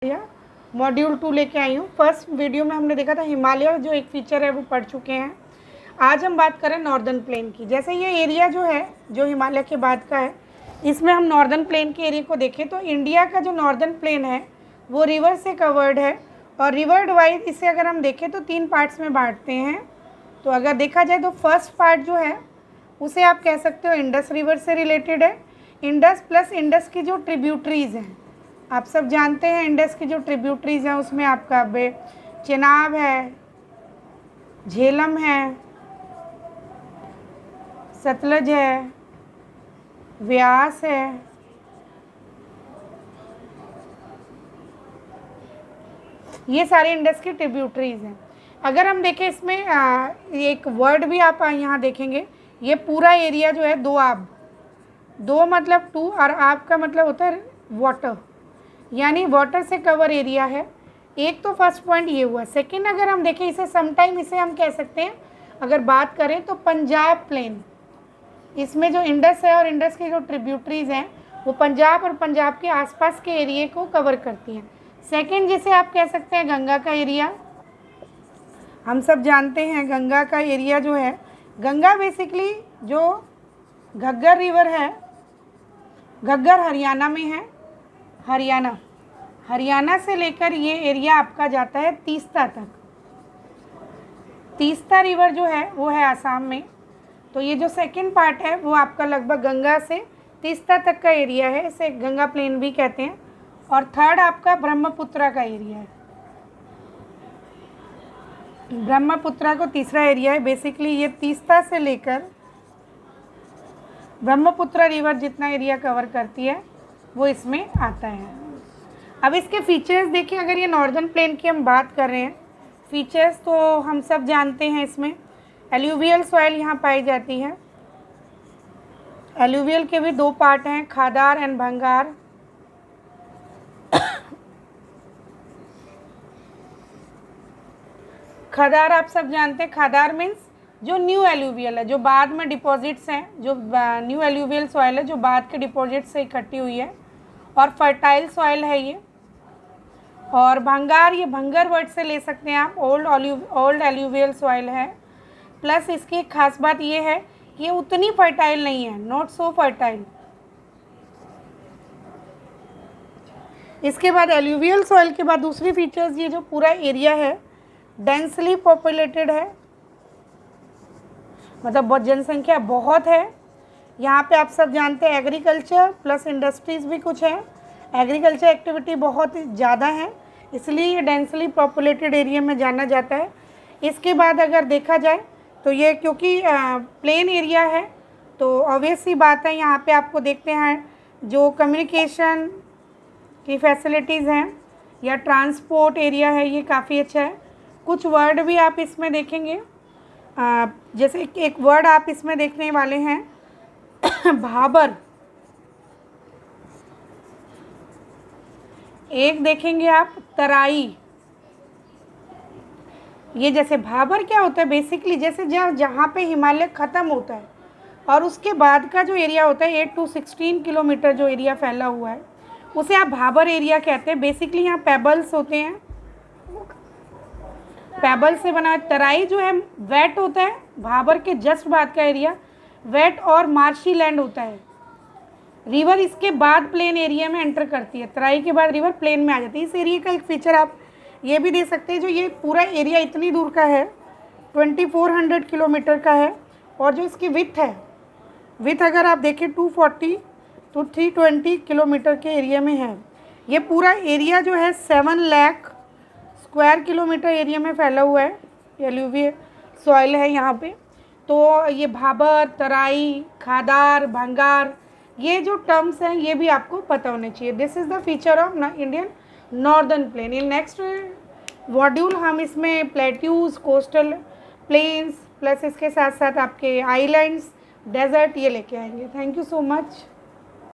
या मॉड्यूल 2 लेके आई हूँ। फर्स्ट वीडियो में हमने देखा था हिमालय जो एक फीचर है वो पढ़ चुके हैं। आज हम बात करें नॉर्दर्न प्लेन की। जैसे ये एरिया जो है जो हिमालय के बाद का है, इसमें हम नॉर्दर्न प्लेन के एरिया को देखें तो इंडिया का जो नॉर्दर्न प्लेन है वो रिवर से कवर्ड है और रिवर वाइज इसे अगर हम देखें तो 3 पार्ट्स में बांटते हैं। तो अगर देखा जाए तो फर्स्ट पार्ट जो है उसे आप कह सकते हो इंडस रिवर से रिलेटेड है। इंडस प्लस इंडस की जो ट्रिब्यूटरीज़ हैं, आप सब जानते हैं इंडस की जो ट्रिब्यूटरीज़ हैं उसमें आपका चेनाब है, झेलम है, सतलज है, व्यास है, ये सारे इंडस की ट्रिब्यूटरीज़ हैं। अगर हम देखें इसमें एक वर्ड भी आप यहाँ देखेंगे, ये पूरा एरिया जो है दो आब, दो मतलब 2 और आब का मतलब होता है वाटर, यानी वाटर से कवर एरिया है। एक तो फर्स्ट पॉइंट ये हुआ। सेकंड अगर हम देखें इसे समटाइम इसे हम कह सकते हैं, अगर बात करें तो पंजाब प्लेन, इसमें जो इंडस है और इंडस की जो ट्रिब्यूटरीज़ हैं वो पंजाब और पंजाब के आसपास के एरिए को कवर करती हैं। सेकंड जिसे आप कह सकते हैं गंगा का एरिया, हम सब जानते हैं गंगा का एरिया जो है, गंगा बेसिकली जो घग्गर रिवर है, घग्गर हरियाणा में है, हरियाणा से लेकर ये एरिया आपका जाता है तीस्ता तक। तीस्ता रिवर जो है वो है आसाम में। तो ये जो सेकंड पार्ट है वो आपका लगभग गंगा से तीस्ता तक का एरिया है, इसे गंगा प्लेन भी कहते हैं। और थर्ड आपका ब्रह्मपुत्रा का एरिया है, ब्रह्मपुत्रा को तीसरा एरिया है। बेसिकली ये तीस्ता से लेकर ब्रह्मपुत्रा रिवर जितना एरिया कवर करती है वो इसमें आता है। अब इसके फीचर्स देखिए, अगर ये नॉर्दर्न प्लेन की हम बात कर रहे हैं, फीचर्स तो हम सब जानते हैं। इसमें एल्यूवियल सॉइल यहाँ पाई जाती है। एल्यूवियल के भी 2 पार्ट हैं, खादार एंड भंगार। खादार आप सब जानते हैं, खादार मीन्स जो न्यू एल्यूवियल है, जो बाद में डिपॉजिट्स हैं, जो न्यू एल्यूवियल सॉइल है जो बाद के डिपॉजिट से इकट्ठी हुई है और फर्टाइल सॉइल है ये। और भंगार, ये भंगर वर्ड से ले सकते हैं आप, ओल्ड एल्यूवियल सॉइल है। प्लस इसकी एक खास बात ये है कि ये उतनी फर्टाइल नहीं है, नॉट सो फर्टाइल। इसके बाद एल्यूवियल सॉइल के बाद दूसरी फीचर्स, ये जो पूरा एरिया है डेंसली पॉपुलेटेड है, मतलब बहुत जनसंख्या बहुत है यहाँ पे। आप सब जानते हैं एग्रीकल्चर प्लस इंडस्ट्रीज़ भी कुछ है, एग्रीकल्चर एक्टिविटी बहुत ज़्यादा है, इसलिए ये डेंसली पॉपुलेटेड एरिया में जाना जाता है। इसके बाद अगर देखा जाए तो ये क्योंकि प्लेन एरिया है तो ऑब्वियस सी बात है, यहाँ पे आपको देखते हैं जो कम्युनिकेशन की फैसिलिटीज़ हैं या ट्रांसपोर्ट एरिया है ये काफ़ी अच्छा है। कुछ वर्ड भी आप इसमें देखेंगे, जैसे एक वर्ड आप इसमें देखने वाले हैं भाबर, एक देखेंगे आप तराई। ये जैसे भाबर क्या होता है, बेसिकली जैसे जहाँ पे हिमालय ख़त्म होता है और उसके बाद का जो एरिया होता है 8 to 16 किलोमीटर जो एरिया फैला हुआ है उसे आप भाबर एरिया कहते हैं। बेसिकली यहाँ पेबल्स होते हैं, पेबल से बना। तराई जो है वेट होता है, भाबर के जस्ट बाद का एरिया वेट और मार्शी लैंड होता है। रिवर इसके बाद प्लेन एरिया में एंटर करती है, तराई के बाद रिवर प्लेन में आ जाती है। इस एरिया का एक फीचर आप ये भी दे सकते हैं, जो ये पूरा एरिया इतनी दूर का है 2400 किलोमीटर का है और जो इसकी विथ अगर आप देखें 240 to 320 किलोमीटर के एरिया में है। ये पूरा एरिया जो है 7 लाख स्क्वायर किलोमीटर एरिया में फैला हुआ है, एल्यूवियल सॉइल है यहाँ पे। तो ये भाबर, तराई, खादार, भंगार, ये जो टर्म्स हैं ये भी आपको पता होने चाहिए। This is the feature of Indian northern plain. In next module हम इसमें प्लेट्यूज, कोस्टल प्लेन्स प्लस इसके साथ साथ आपके आइलैंड्स, डेजर्ट ये लेके आएंगे। Thank you so much.